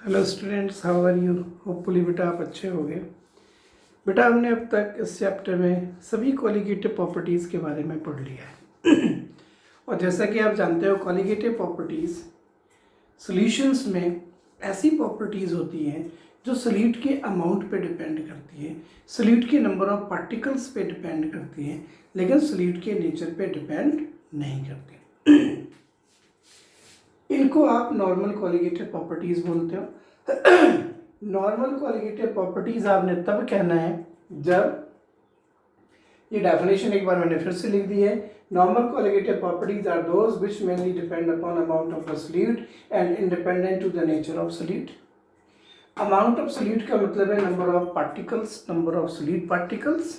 Hello students, how are you. Hopefully बेटा आप अच्छे होंगे। बेटा हमने अब तक इस चैप्टर में सभी कॉलिगेटिव प्रॉपर्टीज़ के बारे में पढ़ लिया है और जैसा कि आप जानते हो कॉलिगेटिव प्रॉपर्टीज़ सॉल्यूशंस में ऐसी प्रॉपर्टीज़ होती हैं जो सॉल्यूट के अमाउंट पे डिपेंड करती है, सॉल्यूट के नंबर ऑफ पार्टिकल्स पे डिपेंड करती है, लेकिन सॉल्यूट के नेचर पे डिपेंड नहीं करती। इनको आप नॉर्मल कॉलिगेटिव प्रॉपर्टीज बोलते हो। नॉर्मल कॉलिगेटिव प्रॉपर्टीज आपने तब कहना है जब, ये डेफिनेशन एक बार मैंने फिर से लिख दी है, normal colligative properties are those which mainly depend upon amount of the solute and independent to the nature of solute. Amount of solute का मतलब है number of particles, number of solute particles,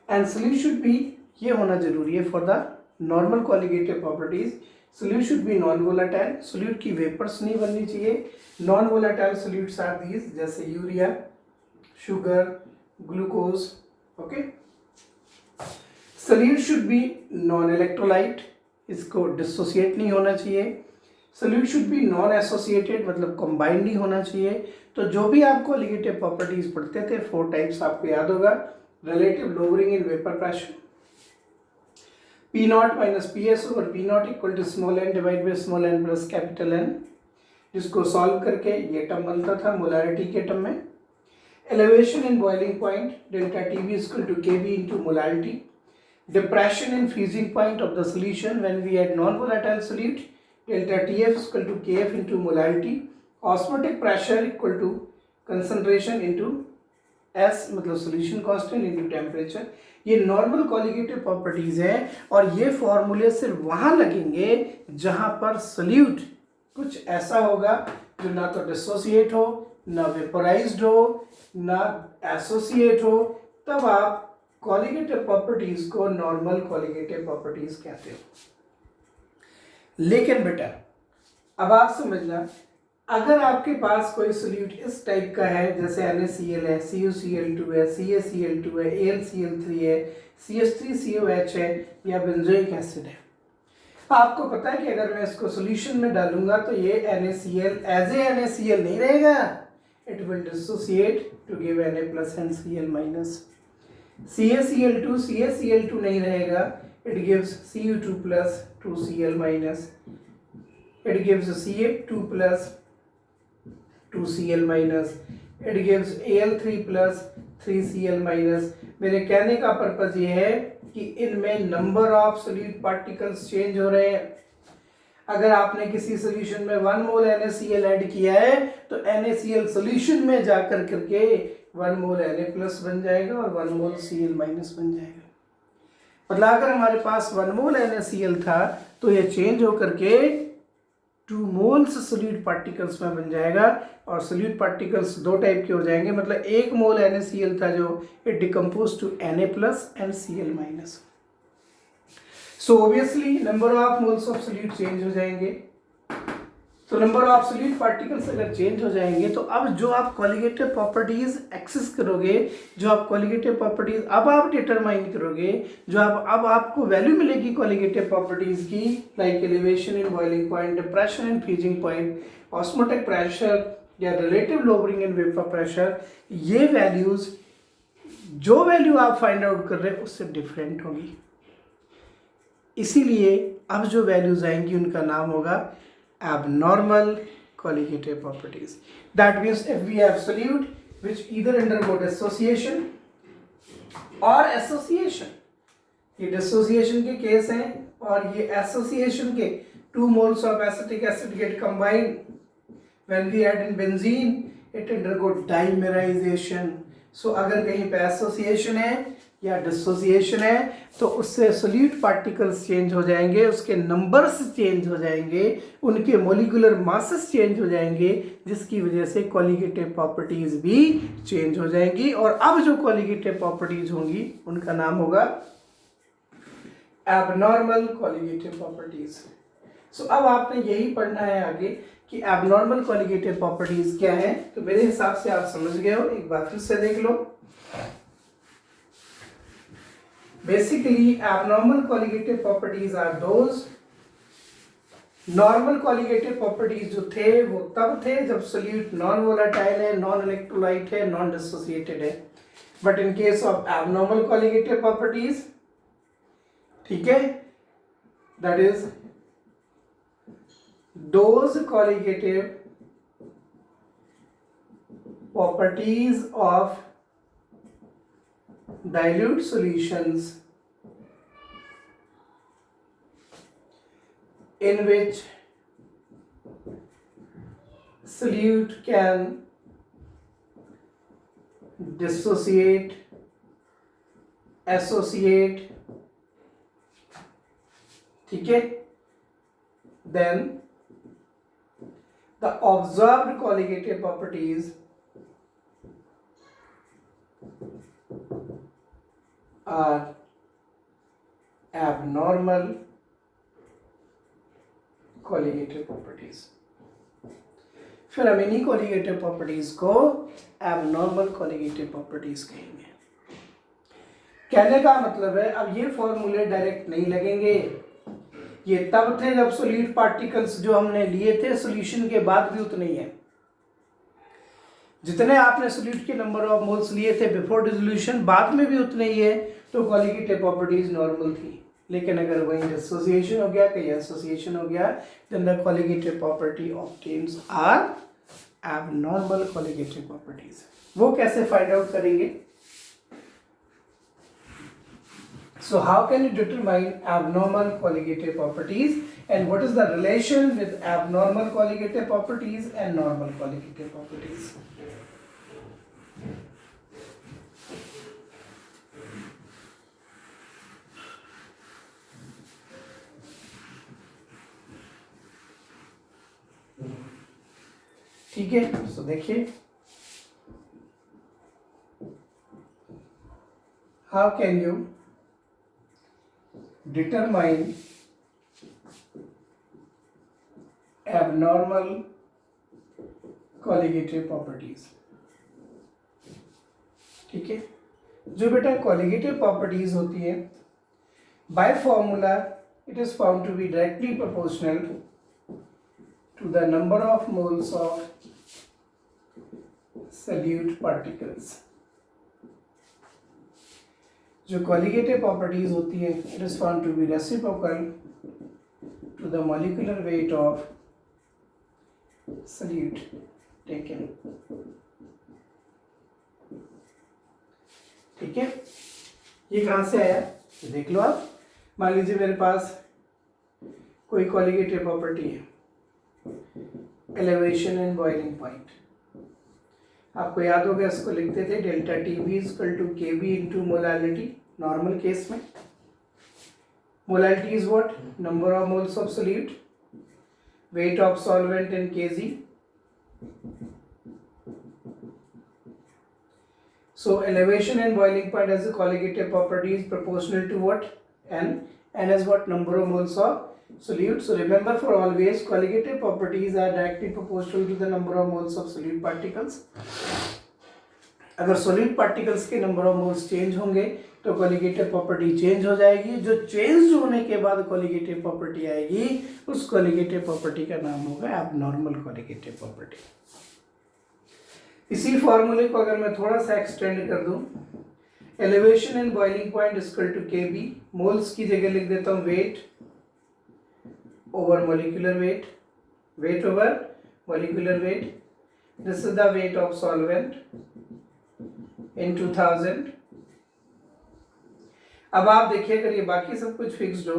and solute should be, ये होना जरूरी है for the normal colligative properties. Solute should be non volatile, solute की vapours नहीं बननी चाहिए। Non volatile solutes are these, जैसे urea, sugar, glucose. Okay. Solute should be non electrolyte, इसको डिसोसिएट नहीं होना चाहिए। Solute should be non associated, मतलब कंबाइंड नहीं होना चाहिए। तो जो भी आपको कॉलिगेटिव प्रॉपर्टीज पढ़ते थे 4 टाइप्स आपको याद होगा। Relative lowering in vapour pressure, P naught minus PS over P naught equal to small n divided by small n plus capital N, जिसको सॉल्व करके ये टर्म बनता था मोलारिटी के टर्म में। Elevation in boiling point delta TB is equal to KB into molarity. Depression in freezing point of the solution when we add non-volatile solute, delta TF is equal to KF into molarity. Osmotic pressure equal to concentration into S, मतलब solution constant into temperature. ये normal colligative properties है और ये फॉर्मूले सिर्फ वहां लगेंगे जहां पर सोल्यूट कुछ ऐसा होगा जो ना तो डिसोसिएट हो, ना वेपोराइज्ड हो, ना एसोसिएट हो, तब आप कॉलिगेटिव प्रॉपर्टीज को नॉर्मल कॉलिगेटिव प्रॉपर्टीज कहते हो। लेकिन बेटा अब आप समझना, अगर आपके पास कोई सोल्यूट इस टाइप का है, जैसे NaCl है, CuCl2 है, CaCl2 है, AlCl3 है, CH3COH है या बेंजोइक एसिड है, आपको पता है कि अगर मैं इसको सॉल्यूशन में डालूंगा तो ये NaCl एज ए NaCl नहीं रहेगा, it will dissociate to give Na plus and Cl minus. CaCl2 CaCl2 नहीं रहेगा, it gives Cu2 plus 2Cl minus, it gives Ca2 plus 2Cl minus, it gives Al3 plus 3Cl minus. मेरे कहने का purpose ये है कि इनमें number of solute particles change हो रहे हैं। अगर आपने किसी सोल्यूशन में 1 मोल NaCl ऐड किया है तो NaCl सोल्यूशन में जाकर करके 1 मोल Na प्लस बन जाएगा और 1 मोल Cl माइनस बन जाएगा। मतलब अगर हमारे पास 1 मोल NaCl था तो ये चेंज होकर के 2 मोल्स सोल्यूट पार्टिकल्स में बन जाएगा और सोल्यूट पार्टिकल्स 2 टाइप के हो जाएंगे। मतलब 1 मोल NaCl था जो it decompose to Na plus and Cl minus. So obviously number of moles of solute change हो जाएंगे। तो नंबर ऑफ सोल्यूट पार्टिकल्स अगर चेंज हो जाएंगे तो अब जो आप कॉलिगेटिव प्रॉपर्टीज एक्सेस करोगे, जो आप कॉलिगेटिव प्रॉपर्टीज अब आप डिटरमाइन करोगे, जो अब आपको वैल्यू मिलेगी कॉलिगेटिव प्रॉपर्टीज की, like elevation in boiling point, depression in freezing point, osmotic pressure या relative lowering in vapour pressure, ये वैल्यूज जो वैल्यू आप फाइंड आउट कर रहे हैं उससे डिफरेंट होगी। इसीलिए अब जो वैल्यूज आएंगी उनका नाम होगा abnormal colligative properties. That means if we have solute which either undergo dissociation or association, ये dissociation के केस हैं और ये association के 2 moles of acetic acid get combined when we add in benzene, it undergo dimerization. So अगर कहीं पे association है या डिसोसिएशन है तो उससे सोल्यूट पार्टिकल्स चेंज हो जाएंगे, उसके नंबर्स चेंज हो जाएंगे, उनके मोलिकुलर मासेस चेंज हो जाएंगे, जिसकी वजह से कॉलिगेटिव प्रॉपर्टीज भी चेंज हो जाएंगी। और अब जो कॉलिगेटिव प्रॉपर्टीज होंगी उनका नाम होगा एबनॉर्मल कॉलिगेटिव प्रॉपर्टीज। सो अब आपने यही पढ़ना है आगे कि एबनॉर्मल कॉलिगेटिव प्रॉपर्टीज क्या है। तो मेरे हिसाब से आप समझ गए हो, एक बार फिर से देख लो। Basically, abnormal colligative properties are those normal colligative properties जो थे वो तब थे जब सोल्यूट नॉन वोलेटाइल है, नॉन इलेक्ट्रोलाइट है, नॉन डिसोसिएटेड है. But in case of abnormal colligative properties, ठीक है, that is those colligative properties of dilute solutions in which solute can dissociate, associate, ठीक है, then the observed colligative properties are abnormal colligative properties. फिर हम इन्हीं colligative properties को abnormal colligative properties कहेंगे. कहने का मतलब है अब ये फॉर्मूले डायरेक्ट नहीं लगेंगे, ये तब थे जब सोल्यूट पार्टिकल्स जो हमने लिए थे सॉल्यूशन के बाद भी उतने ही हैं. जितने आपने सोल्यूट के नंबर ऑफ मोल्स लिए थे बिफोर डिसोल्यूशन, बाद में भी उतने ही है, तो कॉलिगेटिव प्रॉपर्टीज नॉर्मल थी. लेकिन अगर वहीं डिसोसिएशन हो गया, कहीं एसोसिएशन हो गया, then the colligative property obtains are abnormal colligative properties. वो कैसे फाइंड आउट करेंगे? So how can you determine abnormal colligative properties, and what is the relation with abnormal colligative properties and normal colligative properties? ठीक है, so देखिए how can you determine abnormal colligative properties. ठीक है, जो बेटा colligative properties होती है, by formula it is found to be directly proportional to the number of moles of solute particles. जो colligative properties होती है, it is found to be reciprocal to the molecular weight of solute taken. ठीक है, ये कहाँ से आया देख लो आप. मान लीजिए मेरे पास कोई colligative प्रॉपर्टी है, एलिवेशन एंड बॉइलिंग पॉइंट. आपको याद होगा इसको लिखते थे delta T B equal to K B into molality. Normal case में molality is what? Number of moles of solute, weight of solvent in kg. So elevation and boiling point as a colligative property is proportional to what? N. N is what? Number of moles of solute. So remember for always colligative properties are directly proportional to the number of moles of solute particles. अगर solute particles के number of moles change होंगे तो colligative property change हो जाएगी. जो change होने के बाद colligative property आएगी उस colligative property का नाम होगा abnormal colligative property. इसी फॉर्मूले को अगर मैं थोड़ा सा एक्सटेंड कर दूं, elevation and boiling point equal to K B, moles की जगह लिख देता हूं weight over molecular weight, weight over molecular weight. This is the weight of solvent in 2000. अब आप देखिए अगर ये बाकी सब कुछ फिक्स्ड हो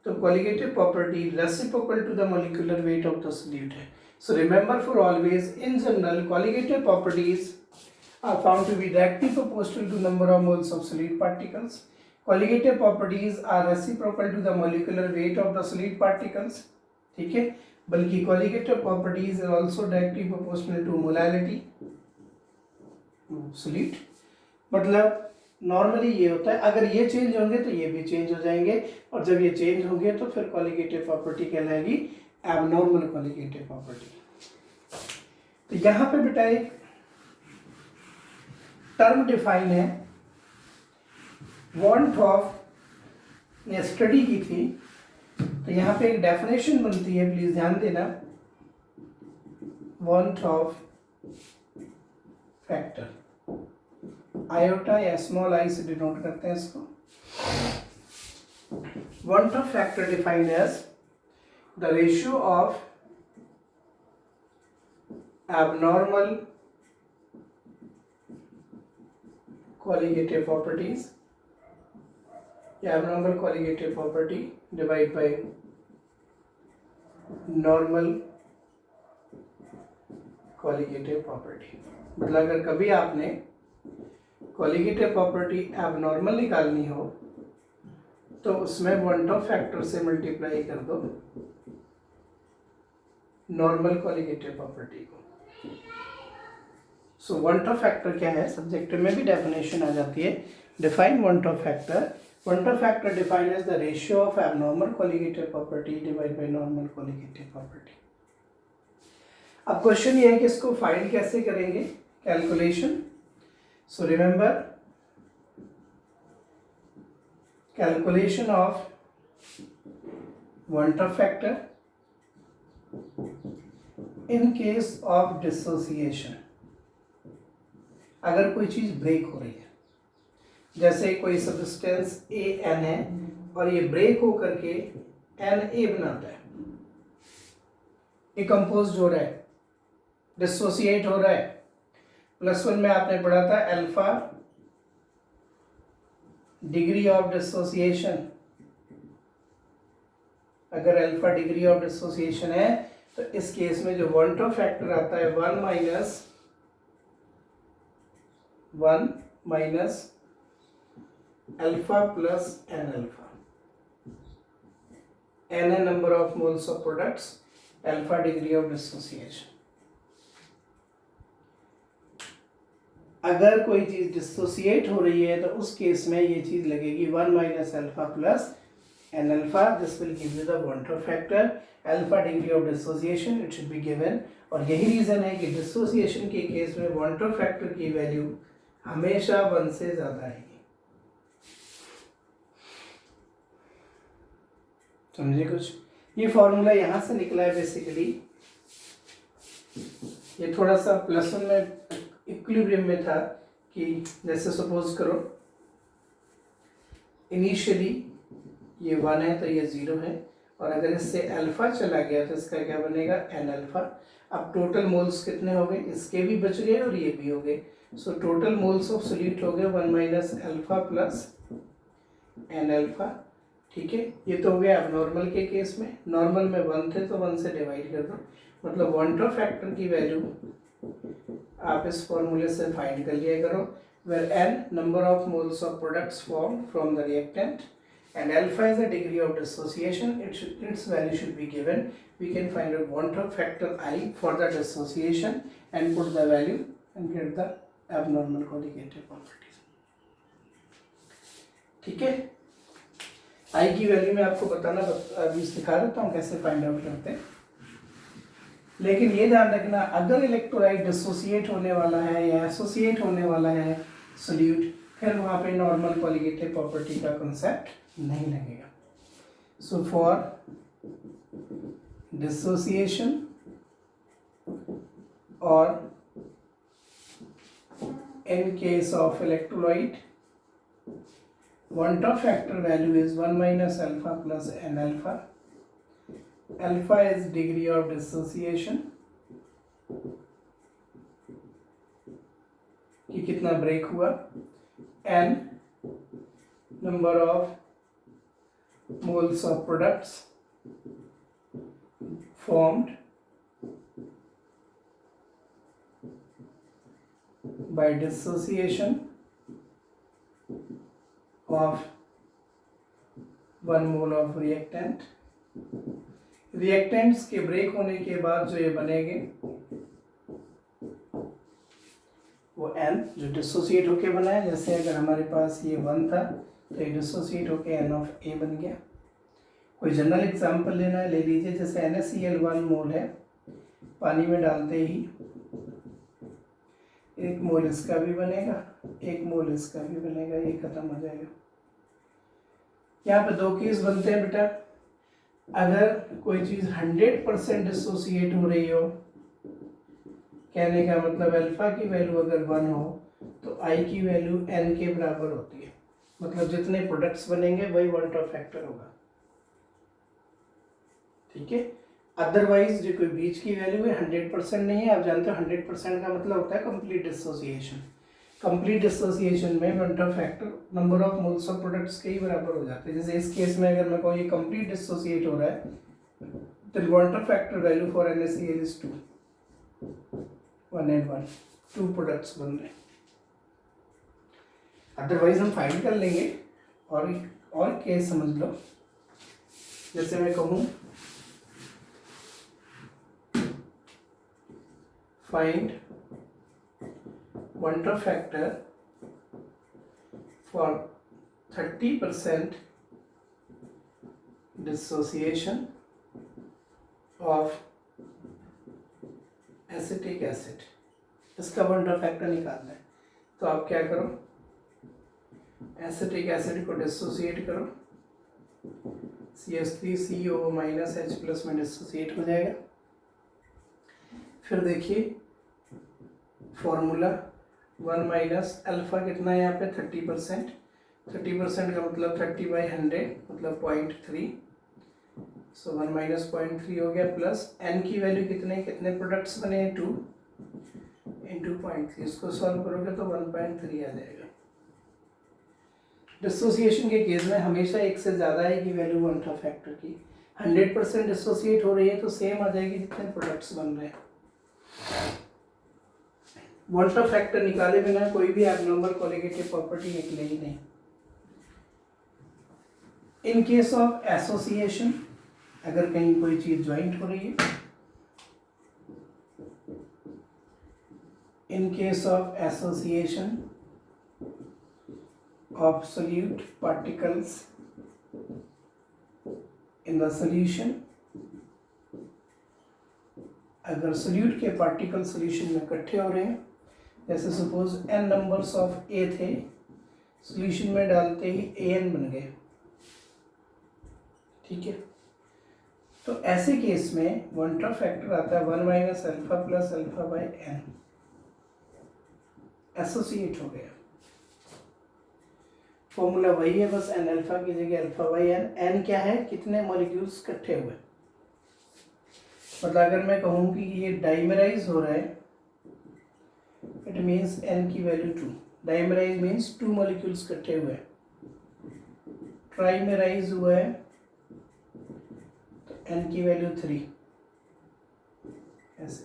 तो colligative property reciprocal to the molecular weight of the solute है. So remember for always, in general, colligative properties are found to be directly proportional to number of moles of solute particles. Colligative properties are reciprocal to the molecular weight of the solute particles. ठीक है, बल्कि colligative properties are also directly proportional to molality solute. मतलब normally ये होता है, अगर ये change होंगे तो ये भी चेंज हो जाएंगे, और जब ये चेंज होंगे तो फिर कॉलिगेटिव प्रॉपर्टी कहलाएगी एबनॉर्मल कॉलिगेटिव प्रॉपर्टी. तो यहाँ पे बेटा एक टर्म डिफाइन है, वॉन्ट ऑफ ने स्टडी की थी तो यहाँ पे एक डेफिनेशन बनती है, प्लीज ध्यान देना, वांट ऑफ फैक्टर, आयोटा या स्मॉल आई से डिनोट करते हैं इसको। Van't Hoff factor defined as the ratio of abnormal colligative properties या abnormal colligative property divide by normal colligative property। मतलब अगर कभी आपने colligative property abnormal निकालनी हो तो उसमें want of factor से मल्टीप्लाई कर दो नॉर्मल colligative property को। सो want of factor क्या है, सब्जेक्टिव में भी डेफिनेशन आ जाती है। Define want of factor, want of factor define as the ratio of abnormal colligative property divide by normal colligative property। अब क्वेश्चन ये है कि इसको फाइंड कैसे करेंगे, calculation. So remember, calculation of want of factor in case of dissociation. अगर कोई चीज ब्रेक हो रही है, जैसे कोई सब्सटेंस AN है और ये ब्रेक हो करके Na बनाता है, डिकम्पोज हो रहा है, डिसोसिएट हो रहा है। +1 में आपने पढ़ा था अल्फा डिग्री ऑफ डिसोसिएशन। अगर अल्फा डिग्री ऑफ डिसोसिएशन है तो इस केस में जो want of फैक्टर आता है 1 minus alpha plus n alpha, n है number of moles of products, alpha degree of dissociation. अगर कोई चीज डिसोसिएट हो रही है तो उस केस में ये चीज लगेगी 1 minus alpha plus n alpha. This will give you the want of factor, alpha degree of dissociation it should be given. और यही रीजन है कि डिसोसिएशन के केस में want of factor की वैल्यू हमेशा 1 से ज्यादा आएगी। समझे कुछ? ये फॉर्मूला यहां से निकला है बेसिकली। ये थोड़ा सा +1 में इक्विलिब्रियम में था कि जैसे सपोज करो इनिशियली ये 1 है तो ये 0 है, और अगर इससे अल्फा चला गया तो इसका क्या बनेगा एन अल्फा। अब टोटल मोल्स कितने हो गए, इसके भी बच गए और ये भी हो गए। So total moles of solute हो गए 1 minus alpha plus n alpha. ठीक है, ये तो हो गया अब नॉर्मल के केस में। नॉर्मल में 1 थे तो 1 से डिवाइड कर दो, मतलब want of फैक्टर की वैल्यू आप इस फॉर्मूले से फाइंड कर लिया करो, where n number of moles of products formed from the reactant and alpha is the degree of dissociation, its value should be given. We can find out want of factor I for the dissociation and put the value and get the abnormal colligative properties. ठीक है, I की value में आपको बताना अभी दिखा देता हूँ कैसे फाइंड आउट करते हैं। लेकिन ये ध्यान रखना, अगर इलेक्ट्रोलाइट डिसोसिएट होने वाला है या एसोसिएट होने वाला है सोल्यूट, फिर वहाँ पे नॉर्मल कॉलिगेटिव प्रॉपर्टी का कॉन्सेप्ट नहीं लगेगा। सो फॉर डिसोसिएशन और इन case of electrolyte want of factor value is 1 minus alpha plus n alpha. Alpha is degree of dissociation कि कितना ब्रेक हुआ, n number of moles of products formed by dissociation of 1 mole of reactant। Reactants के break होने के बाद जो ये बनेंगे वो n जो डिसोसिएट होके बना है। जैसे अगर हमारे पास ये 1 था तो ये डिसोसिएट होके n ऑफ a बन गया। कोई जनरल एग्जांपल लेना है, ले लीजिए। जैसे NaCl 1 मोल है, पानी में डालते ही 1 मोल इसका भी बनेगा, 1 मोल इसका भी बनेगा, ये खत्म हो जाएगा। यहाँ पे 2 केस बनते हैं बेटा। अगर कोई चीज़ 100% डिसोसिएट हो रही हो, कहने का मतलब अल्फा की वैल्यू अगर 1 हो तो आई की वैल्यू n के बराबर होती है, मतलब जितने प्रोडक्ट्स बनेंगे वही वन टॉप फैक्टर होगा, ठीक है। अदरवाइज जो कोई बीच की वैल्यू है 100% नहीं है, आप जानते हो 100% का मतलब होता है कंप्लीट डिसोसिएशन। कंप्लीट डिसोसिएशन में one top factor number of moles of products के ही बराबर हो जाते हैं। जैसे इस केस में अगर मैं कहूँ ये कंप्लीट डिसोसिएट हो रहा है, then one top factor value for NaCl is 2, 1 and 1, 2 products बन रहे हैं। अदरवाइज हम फाइंड कर लेंगे। और केस समझ लो, जैसे मैं कहूँ find one top factor for 30% dissociation of acetic acid, इसका वन टॉप फैक्टर निकालना है। तो आप क्या करो, एसिटिक एसिड को डिसोसिएट करो, CH3CO- में डिसोसिएट हो जाएगा। फिर देखिए फॉर्मूला 1 माइनस अल्फा कितना है यहाँ पे 30%, 30% का मतलब 30/100 मतलब 0.3, सो 1 माइनस 0.3 हो गया, प्लस n की वैल्यू कितने प्रोडक्ट्स बने हैं 2 इंटू 0.3, इसको सॉल्व करोगे तो 1.3 आ जाएगा। डिसोसिएशन के केस में हमेशा एक से ज़्यादा है की वैल्यू वन टॉप फैक्टर की, 100% डिसोसिएट हो रही है तो सेम आ जाएगी जितने प्रोडक्ट्स बन रहे हैं। वन टॉप फैक्टर निकाले बिना कोई भी एबनॉर्मल कोलिगेटिव प्रॉपर्टी निकलेगी नहीं। इन केस ऑफ एसोसिएशन, अगर कहीं कोई चीज ज्वाइंट हो रही है, इन case of association of solute particles in the solution, अगर सोल्यूट के पार्टिकल सोल्यूशन में इकट्ठे हो रहे हैं, जैसे suppose n numbers of A थे, सोल्यूशन में डालते ही AN बन गए, ठीक है। तो ऐसे केस में वन टॉप फैक्टर आता है 1 minus alpha plus alpha by n, associate हो गया। फॉर्मूला वही है, बस n अल्फा की जगह अल्फा बाई n। n क्या है, कितने मॉलिक्यूल्स इकट्ठे हुए, मतलब अगर मैं कहूँ कि ये डाइमराइज हो रहा है, इट मीन्स n की वैल्यू 2, डाइमराइज मीन्स 2 मॉलिक्यूल्स इकट्ठे हुए, ट्राइमराइज हुआ है तो n की वैल्यू 3, ऐसे,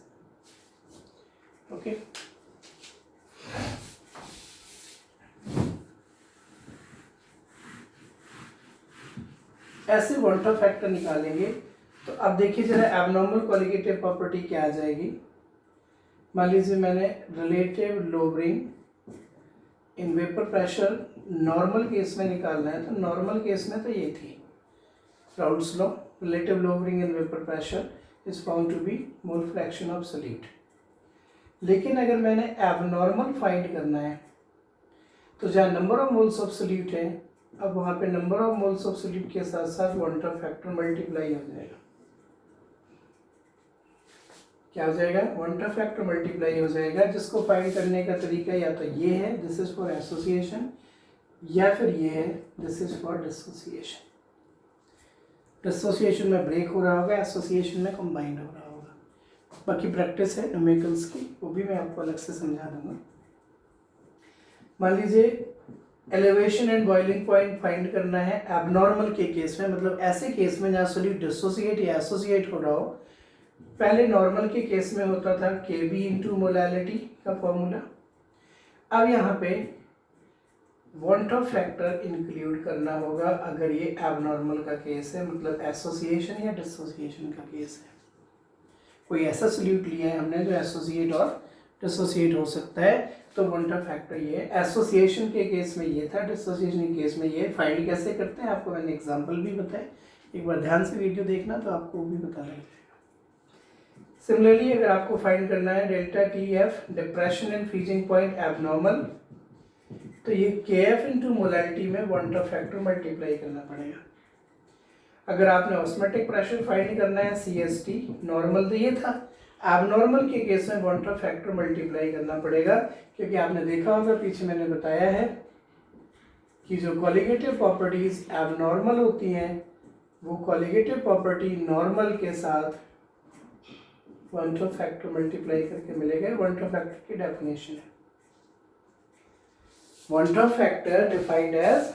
ओके। ऐसे वन टॉप फैक्टर निकालेंगे। तो अब देखिए जरा एबनॉर्मल कोलिगेटिव प्रॉपर्टी क्या आ जाएगी। मान लीजिए मैंने relative lowering in vapour pressure normal case में निकालना है, तो नॉर्मल केस में तो ये थी Raoult's law, relative lowering in vapour pressure is found to be mole fraction of solute. लेकिन अगर मैंने एबनॉर्मल फाइंड करना है, तो जहाँ number of moles of solute है, अब वहाँ पे number of moles of solute के साथ साथ वन टॉप फैक्टर मल्टीप्लाई हो जाएगा। क्या हो जाएगा, वन टॉप फैक्टर मल्टीप्लाई हो जाएगा, जिसको फाइंड करने का तरीका या तो ये है, दिस इज फॉर एसोसिएशन, या फिर ये है, this is for dissociation. Dissociation में ब्रेक हो रहा होगा, एसोसिएशन में कंबाइंड हो रहा होगा। बाकी प्रैक्टिस है न्यूमेरिकल्स की, वो भी मैं आपको अलग से समझा दूंगा। मान लीजिए elevation and boiling point find करना है एबनॉर्मल के केस में, मतलब ऐसे केस में जहाँ सोल्यूट डिसोसिएट या एसोसिएट हो रहा हो। पहले नॉर्मल के केस में होता था Kb इंटू मोलैलिटी का फॉर्मूला, अब यहाँ पे वन टॉप फैक्टर इंक्लूड करना होगा अगर ये एबनॉर्मल का केस है, मतलब एसोसिएशन या डिसोसिएशन का केस है। कोई ऐसा सोल्यूट लिया है हमने जो एसोसिएट और डिसोसिएट हो सकता है, तो वन टॉप फैक्टर ये एसोसिएशन के केस में ये था, डिसोसिएशन के केस में ये। फाइंड कैसे करते हैं आपको मैंने एग्जांपल भी बताया, एक बार ध्यान से वीडियो देखना तो आपको वो भी पता लग जाएगा। सिमिलरली अगर आपको फाइंड करना है delta TF depression and freezing point abnormal, तो ये KF इंटू मोलैलिटी में वन टॉप फैक्टर मल्टीप्लाई करना पड़ेगा। अगर आपने ऑस्मोटिक प्रेशर फाइंड करना है CST नॉर्मल तो ये था, एबनॉर्मल के केस में वाटर फैक्टर मल्टीप्लाई करना पड़ेगा, क्योंकि आपने देखा होगा पीछे मैंने बताया है कि जो कॉलिगेटिव प्रॉपर्टीज एबनॉर्मल होती हैं वो कॉलिगेटिव प्रॉपर्टी नॉर्मल के साथ वाटर फैक्टर मल्टीप्लाई करके मिलेगा। वाटर फैक्टर की डेफिनेशन है, water factor defined as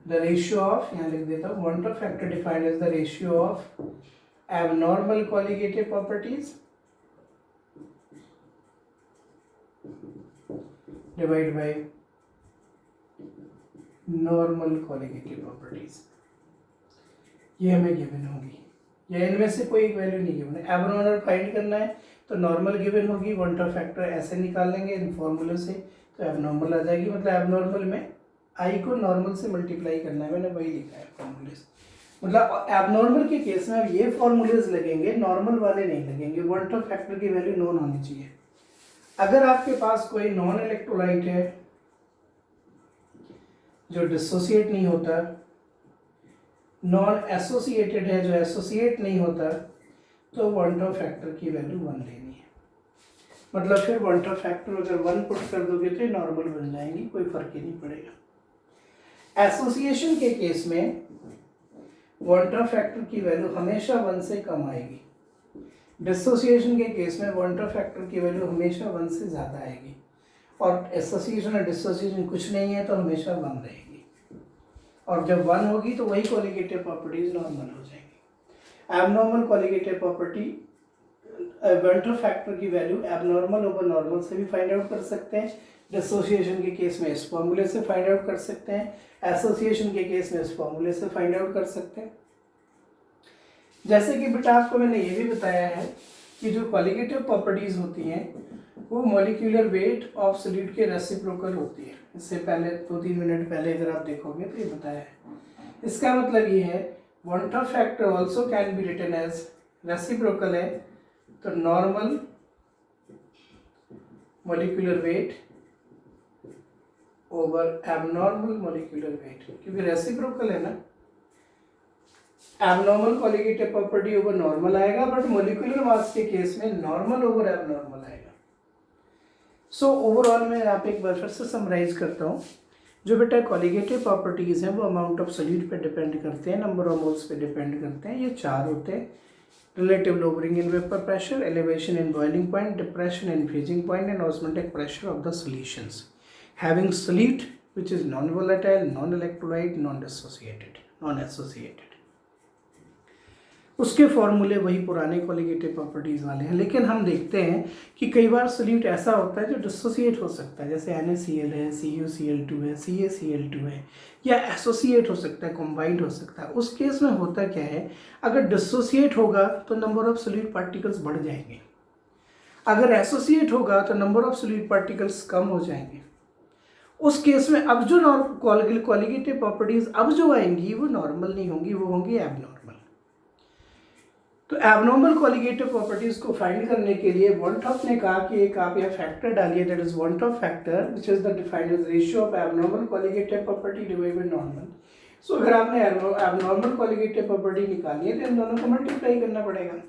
the ratio of, यहाँ लिख देता हूँ, water factor defined as the ratio of abnormal colligative properties divided by normal colligative properties। ये हमें गिवन होगी, या इनमें से कोई एक वैल्यू नहीं गिवन है। एबनॉर्मल फाइंड करना है तो नॉर्मल गिवन होगी, वाटर फैक्टर ऐसे निकाल लेंगे इन फॉर्मूले से तो एबनॉर्मल आ जाएगी। मतलब एबनॉर्मल में आई को नॉर्मल से मल्टीप्लाई करना है, मैंने वही लिखा है फॉर्मूले से। मतलब एबनॉर्मल के केस में अब ये फॉर्मूलेज लगेंगे, नॉर्मल वाले नहीं लगेंगे। वाटर फैक्टर की वैल्यू नॉन होनी चाहिए। अगर आपके पास कोई नॉन इलेक्ट्रोलाइट है जो डिसोसिएट नहीं होता, नॉन एसोसिएटेड है जो एसोसिएट नहीं होता, तो वाटर फैक्टर की वैल्यू 1 लेनी है। मतलब फिर वाटर फैक्टर अगर 1 पुट कर दोगे तो नॉर्मल बन जाएंगी, कोई फर्क ही नहीं पड़ेगा। एसोसिएशन के केस में वाटर फैक्टर की वैल्यू हमेशा 1 से कम आएगी। डिसोसिएशन के केस में वाटर फैक्टर की वैल्यू हमेशा 1 से ज़्यादा आएगी, और एसोसिएशन और डिसोसिएशन कुछ नहीं है तो हमेशा 1 रहेगी, और जब 1 होगी तो वही कॉलिगेटिव प्रॉपर्टीज नॉर्मल हो जाएंगी। Abnormal colligative property water factor की वैल्यू एबनॉर्मल ओवर नॉर्मल से भी फाइंड आउट कर सकते हैं। डिसोसिएशन के केस में इस फॉर्मूले से फाइंड आउट कर सकते हैं, एसोसिएशन के केस में इस फॉर्मूले से फाइंड आउट कर सकते हैं। जैसे कि बेटा आपको मैंने ये भी बताया है कि जो कॉलिगेटिव प्रॉपर्टीज होती हैं वो मॉलिक्यूलर वेट ऑफ सॉल्यूट के रेसिप्रोकल होती है। इससे पहले 2-3 मिनट पहले अगर आप देखोगे तो ये बताया है। इसका मतलब ये है water factor also can be written as reciprocal है, तो normal molecular weight over abnormal molecular weight, क्योंकि रेसिप्रोकल है ना। Abnormal colligative property over normal आएगा, बट मॉलिक्यूलर मास के केस में नॉर्मल ओवर एबनॉर्मल आएगा। सो ओवरऑल मैं यहाँ पे एक बार फिर से समराइज करता हूँ। जो बेटा कॉलिगेटिव प्रॉपर्टीज हैं वो अमाउंट ऑफ सॉल्यूट पे डिपेंड करते हैं, नंबर ऑफ मोल्स पे डिपेंड करते हैं। ये 4 होते हैं: relative lowering in vapor pressure, elevation in boiling point, depression in freezing point, and osmotic pressure of the solutions. Having solute which is non-volatile, non-electrolyte, non-dissociated, non-associated. उसके फॉर्मूले वही पुराने कॉलिगेटिव प्रॉपर्टीज वाले हैं, लेकिन हम देखते हैं कि कई बार सोल्यूट ऐसा होता है जो डिसोसिएट हो सकता है, जैसे NaCl है, CuCl2 है, CaCl2 है, या एसोसिएट हो सकता है, कॉम्बाइंड हो सकता है। उस केस में होता क्या है, अगर डिसोसिएट होगा तो नंबर ऑफ सोल्यूट पार्टिकल्स बढ़ जाएंगे, अगर एसोसिएट होगा तो नंबर ऑफ सोल्यूट पार्टिकल्स कम हो जाएंगे। उस केस में अब जो कॉलिगेटिव प्रॉपर्टीज अब जो आएंगी वो नॉर्मल नहीं होंगी, वो होंगी एबनॉर्मल। तो एबनॉर्मल कॉलिगेटिव प्रॉपर्टीज को फाइंड करने के लिए वॉल्टॉफ ने कहा कि एक आप यह फैक्टर डालिए, that is van't Hoff factor which is the defined as ratio of abnormal colligative property divided by normal. So अगर आपने एबनॉर्मल कॉलिगेटिव प्रॉपर्टी निकाली है तो इन दोनों को मल्टीप्लाई करना पड़ेगा।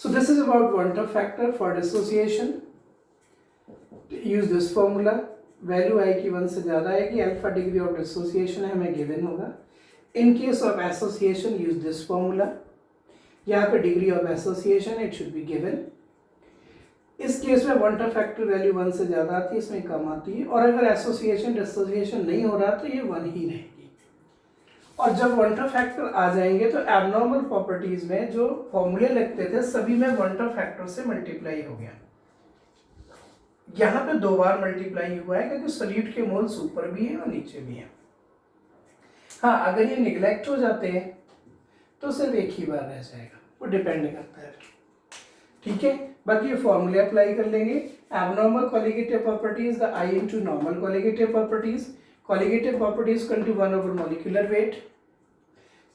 So this is about van't Hoff factor for dissociation. Use this formula, value आएगी 1 से ज़्यादा आएगी, अल्फा डिग्री ऑफ डिसोसिएशन है हमें गिवन होगा। इन case of association use this formula, यहाँ पे degree of association it should be given. इस केस में वाटर फैक्टर वैल्यू 1 से ज़्यादा आती है, इसमें कम आती है, और अगर एसोसिएशन डिसोसिएशन नहीं हो रहा तो ये 1 ही रहेगी। और जब वाटर फैक्टर आ जाएंगे तो एबनॉर्मल प्रॉपर्टीज में जो फॉर्मूले लगते थे सभी में वाटर फैक्टर से मल्टीप्लाई हो गया। यहाँ पे 2 बार मल्टीप्लाई हुआ है क्योंकि सोल्यूट के मोल्स ऊपर भी है और नीचे भी है। हाँ, अगर ये निगलेक्ट हो जाते हैं तो सिर्फ एक ही बार रह जाएगा, वो डिपेंड करता है। ठीक है, बाकी ये फॉर्मूले अप्लाई कर लेंगे। Abnormal colligative properties the i into normal colligative properties. Colligative properties equal to 1 over molecular weight.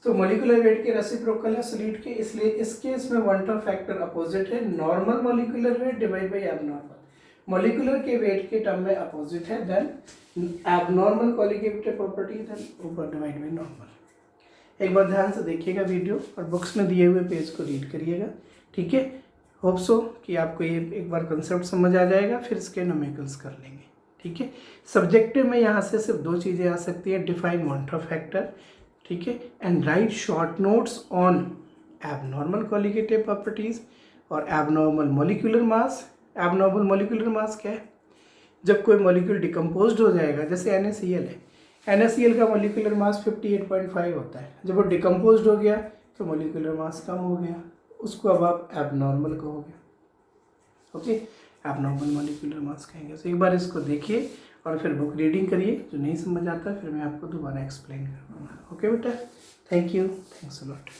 तो मॉलिक्यूलर वेट के रेसिप्रोकल है सोल्यूट के, इसलिए इस केस में वाटर फैक्टर अपोजिट है, normal molecular weight divide by abnormal. Molecular के weight के टर्म में अपोजिट है, then abnormal colligative property, then ऊपर डिवाइड बाई नॉर्मल। एक बार ध्यान से देखिएगा वीडियो और बुक्स में दिए हुए पेज को रीड करिएगा, ठीक है। होप सो कि आपको ये एक बार कंसेप्ट समझ आ जाएगा, फिर इसके न्यूमेरिकल्स कर लेंगे, ठीक है। सब्जेक्टिव में यहाँ से सिर्फ दो चीज़ें आ सकती है, डिफाइन मॉन्टर फैक्टर, ठीक है, and write short notes on abnormal colligative properties और abnormal molecular mass. Abnormal molecular mass क्या है? जब कोई मॉलिक्यूल डिकम्पोज हो जाएगा, जैसे NaCl है, NaCl का मॉलिक्यूलर मास 58.5 होता है, जब वो डिकम्पोज हो गया तो मॉलिक्यूलर मास कम हो गया, उसको अब आप एबनॉर्मल कहोगे, ओके, एबनॉर्मल मॉलिक्यूलर मास कहेंगे। तो एक बार इसको देखिए और फिर बुक रीडिंग करिए, जो नहीं समझ आता फिर मैं आपको दोबारा एक्सप्लेन करूँगा, ओके बेटा। Thank you, thanks a lot.